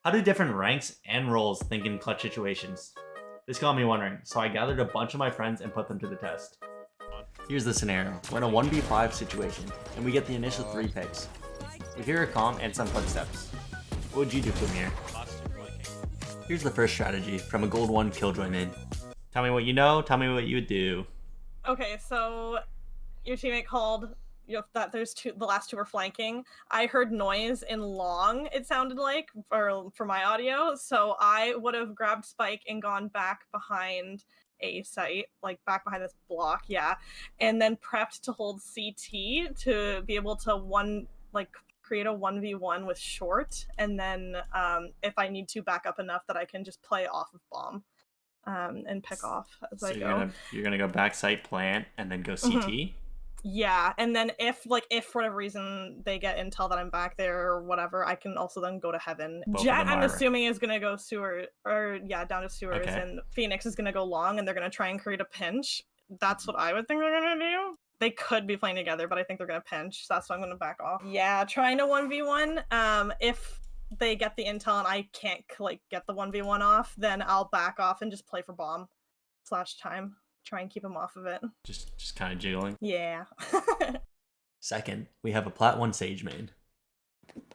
How do different ranks and roles think in clutch situations? This got me wondering, so I gathered a bunch of my friends and put them to the test. Here's the scenario. We're in a 1v5 situation, and we get the initial 3 picks. We hear a comm and some footsteps. What would you do from here? Here's the first strategy from a gold 1 killjoy mid. Tell me what you know, tell me what you would do. Okay, so your teammate called that the last two were flanking. I heard noise in long, it sounded like, for my audio, so I would have grabbed Spike and gone back behind a site, like back behind this block, yeah, and then prepped to hold CT to be able to create a 1v1 with short, and then if I need to back up enough that I can just play off of bomb and pick off as I go. You're gonna go back site plant and then go CT? Yeah, and then if for whatever reason they get intel that I'm back there or whatever, I can also then go to heaven. Jet, I'm assuming, is gonna go sewer, or yeah, down to sewers, okay. And Phoenix is gonna go long, and they're gonna try and create a pinch. That's what I would think they're gonna do. They could be playing together, but I think they're gonna pinch, so that's why I'm gonna back off. Yeah, trying to 1v1. If they get the intel and I can't get the 1v1 off, then I'll back off and just play for bomb / time. Try and keep him off of it. Just kind of jiggling? Yeah. Second, we have a plat 1 Sage main.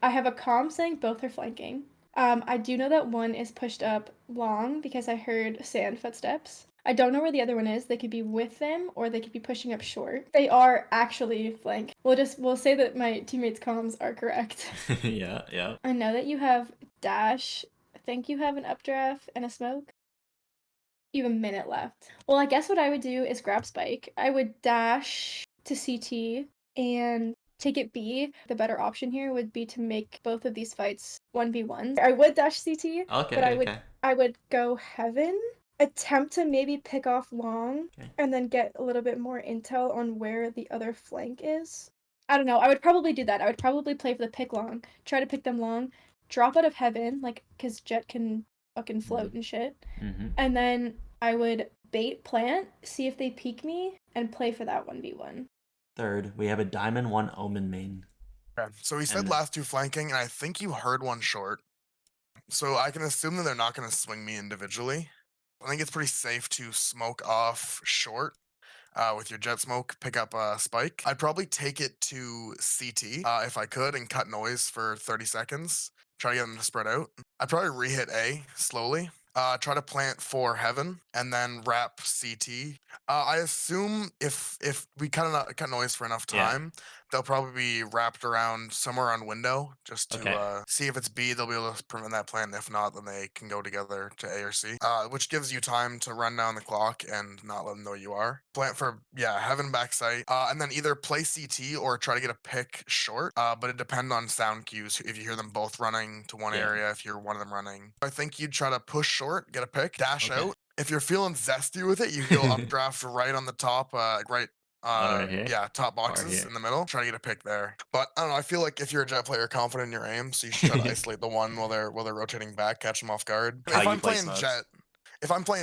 I have a comm saying both are flanking. I do know that one is pushed up long because I heard sand footsteps. I don't know where the other one is. They could be with them or they could be pushing up short. They are actually flank. We'll say that my teammates' comms are correct. Yeah. I know that you have dash. I think you have an updraft and a smoke. You have a minute left. Well, I guess what I would do is grab Spike. I would dash to CT and take it B. The better option here would be to make both of these fights 1v1. I would dash CT, but I would go heaven, attempt to maybe pick off long, and then get a little bit more intel on where the other flank is. I don't know. I would probably do that. I would probably play for the pick long, try to pick them long, drop out of heaven, because Jet can fucking float and shit. Mm-hmm. And then I would bait plant, see if they peek me, and play for that 1v1. Third, we have a diamond 1 omen main. Okay, so he said last 2 flanking, and I think you heard one short. So I can assume that they're not going to swing me individually. I think it's pretty safe to smoke off short with your jet smoke, pick up a Spike. I'd probably take it to CT if I could and cut noise for 30 seconds. Try to get them to spread out. I'd probably re-hit A slowly. Try to plant for heaven and then wrap CT. I assume if we cut noise for enough time, they'll probably be wrapped around somewhere on window just to see if it's B. They'll be able to prevent that plant. If not, then they can go together to A or C, which gives you time to run down the clock and not let them know you are. Plant for heaven backside, and then either play CT or try to get a pick short. But it depends on sound cues. If you hear them both running to one area, if you're one of them running, I think you'd try to push short, get a pick, dash out. If you're feeling zesty with it, you can go updraft right on the top, top boxes in the middle. Try to get a pick there. But I don't know. I feel like if you're a Jet player, confident in your aim, so you should try to isolate the one while they're rotating back, catch them off guard. If I'm playing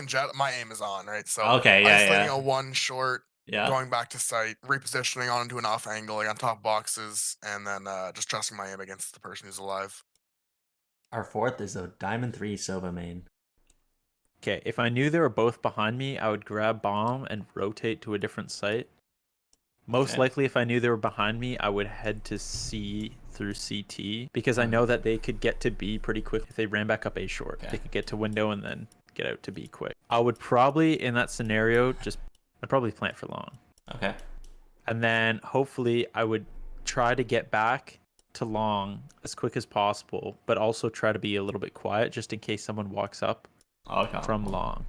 Jet, my aim is on, right? So isolating a one short, going back to site, repositioning onto an off angle, on top boxes, and then just trusting my aim against the person who's alive. Our fourth is a diamond 3 Sova main. Okay, if I knew they were both behind me, I would grab bomb and rotate to a different site. Most likely, if I knew they were behind me, I would head to C through CT, because I know that they could get to B pretty quick if they ran back up A short. They could get to window and then get out to B quick. I would probably, in that scenario, I'd probably plant for long. Okay. And then hopefully I would try to get back to long as quick as possible, but also try to be a little bit quiet just in case someone walks up from long.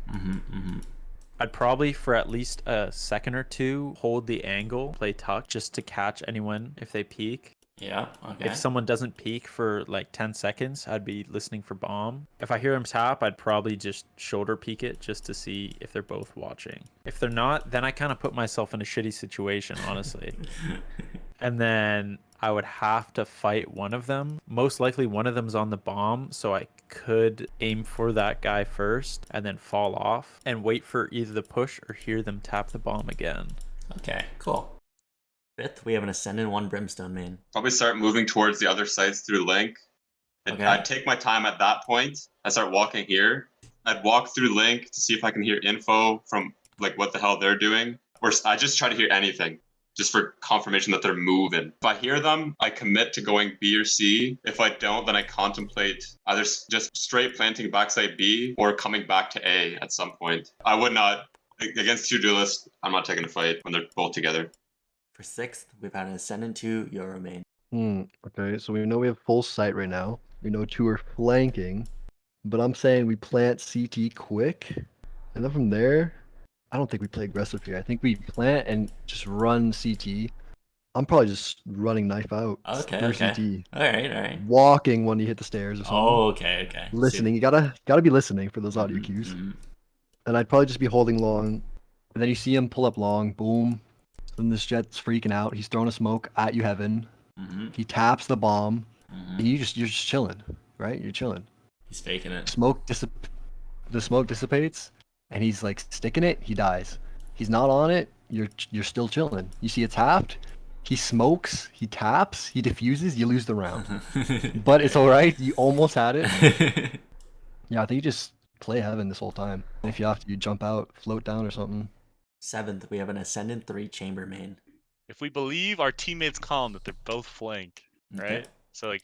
I'd probably, for at least a second or two, hold the angle, play tuck, just to catch anyone if they peek. If someone doesn't peek for 10 seconds, I'd be listening for bomb. If I hear them tap, I'd probably just shoulder peek it just to see if they're both watching. If they're not, then I kind of put myself in a shitty situation, honestly. And then I would have to fight one of them. Most likely one of them's on the bomb, so I could aim for that guy first and then fall off and wait for either the push or hear them tap the bomb again. Okay, cool. Fifth, we have an Ascendant 1 Brimstone main. Probably start moving towards the other sites through Link. Okay. I'd take my time at that point. I'd start walking here. I'd walk through Link to see if I can hear info from like what the hell they're doing. Or I just try to hear anything, just for confirmation that they're moving. If I hear them, I commit to going B or C. If I don't, then I contemplate either just straight planting backside B or coming back to A at some point. I would not, against two duelists, I'm not taking a fight when they're both together. For 6th, we've had an Ascendant 2, Euro main. Okay, so we know we have full sight right now. We know 2 are flanking, but I'm saying we plant CT quick, and then from there, I don't think we play aggressive here. I think we plant and just run CT. I'm probably just running knife out. Okay, through okay. CT. Alright. Walking when you hit the stairs or something. Oh, okay. Listening. You gotta be listening for those audio cues. And I'd probably just be holding long. And then you see him pull up long, boom. Then this jet's freaking out. He's throwing a smoke at you, Heaven. He taps the bomb. And you're just chilling, right? You're chilling. He's faking it. The smoke dissipates, and he's like sticking it. He dies. He's not on it. You're still chilling. You see it's tapped. He smokes. He taps. He diffuses. You lose the round. But it's all right. You almost had it. Yeah, I think you just play Heaven this whole time. And if you have to, you jump out, float down or something. 7th, we have an Ascendant 3 Chamber main. If we believe our teammates calm that they're both flank, right? Okay. So like,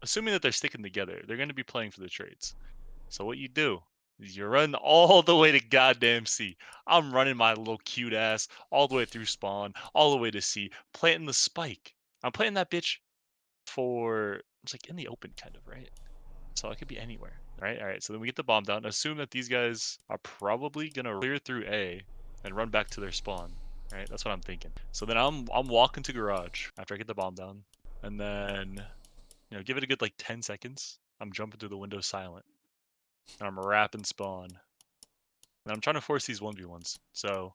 assuming that they're sticking together, they're going to be playing for the trades. So what you do is you run all the way to goddamn C. I'm running my little cute ass all the way through spawn, all the way to C, planting the spike. I'm planting that bitch it's like in the open kind of, right? So it could be anywhere, right? All right, so then we get the bomb down. Assume that these guys are probably going to clear through A and run back to their spawn. Right, that's what I'm thinking. So then I'm walking to garage after I get the bomb down, and then give it a good like 10 seconds. I'm jumping through the window silent, and I'm wrapping spawn. And I'm trying to force these 1v1s. So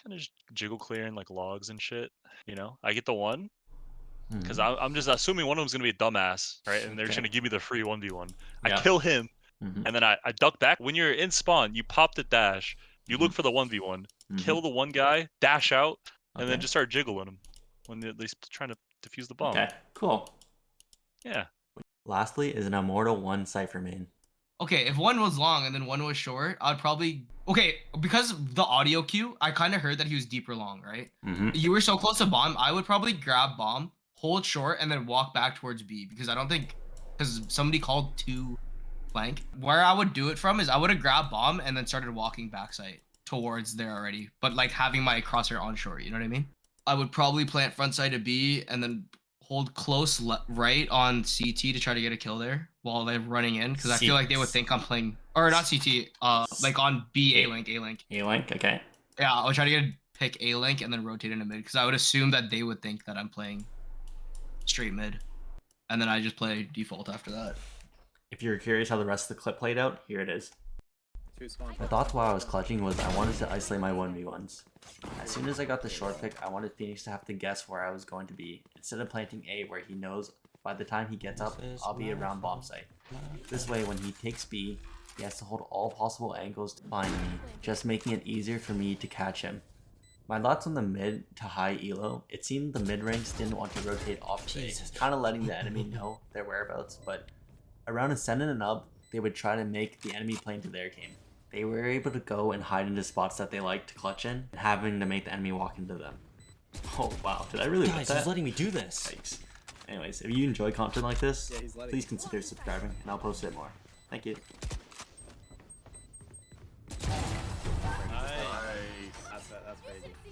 kind of just jiggle clearing like logs and shit. I get the one because I'm just assuming one of them's gonna be a dumbass, right? And they're just gonna give me the free 1v1. I kill him, and then I duck back. When you're in spawn, you pop the dash. You look for the 1v1, kill the one guy, dash out, and then just start jiggling him when they're trying to defuse the bomb. Okay, cool. Yeah. Lastly is an Immortal 1 Cypher main. Okay, if one was long and then one was short, I'd probably... Okay, because of the audio cue, I kind of heard that he was deeper long, right? You were so close to bomb, I would probably grab bomb, hold short, and then walk back towards B, because I don't think... Because somebody called 2 flank. Where I would do it from is I would have grabbed bomb and then started walking backside towards there already, but like having my crosshair on short, you know what I mean? I would probably plant front side to B and then hold close right on CT to try to get a kill there while they're running in, because I feel like they would think I'm playing, or not CT, like on B, A-Link. A-Link, okay. Yeah, I would try to pick A-Link and then rotate into mid, because I would assume that they would think that I'm playing straight mid, and then I just play default after that. If you're curious how the rest of the clip played out, here it is. My thoughts while I was clutching was I wanted to isolate my 1v1s. As soon as I got the short pick, I wanted Phoenix to have to guess where I was going to be, instead of planting A where he knows by the time he gets up, I'll be around bomb site. This way, when he takes B, he has to hold all possible angles to find me, just making it easier for me to catch him. My thoughts on the mid to high elo, it seemed the mid ranks didn't want to rotate off A, kind of letting the enemy know their whereabouts, but around Ascendant and up, they would try to make the enemy play into their game. They were able to go and hide into spots that they liked to clutch in, having to make the enemy walk into them. Oh wow, did I really whip that? He's letting me do this. Yikes. Anyways, if you enjoy content like this, please consider subscribing and I'll post it more. Thank you.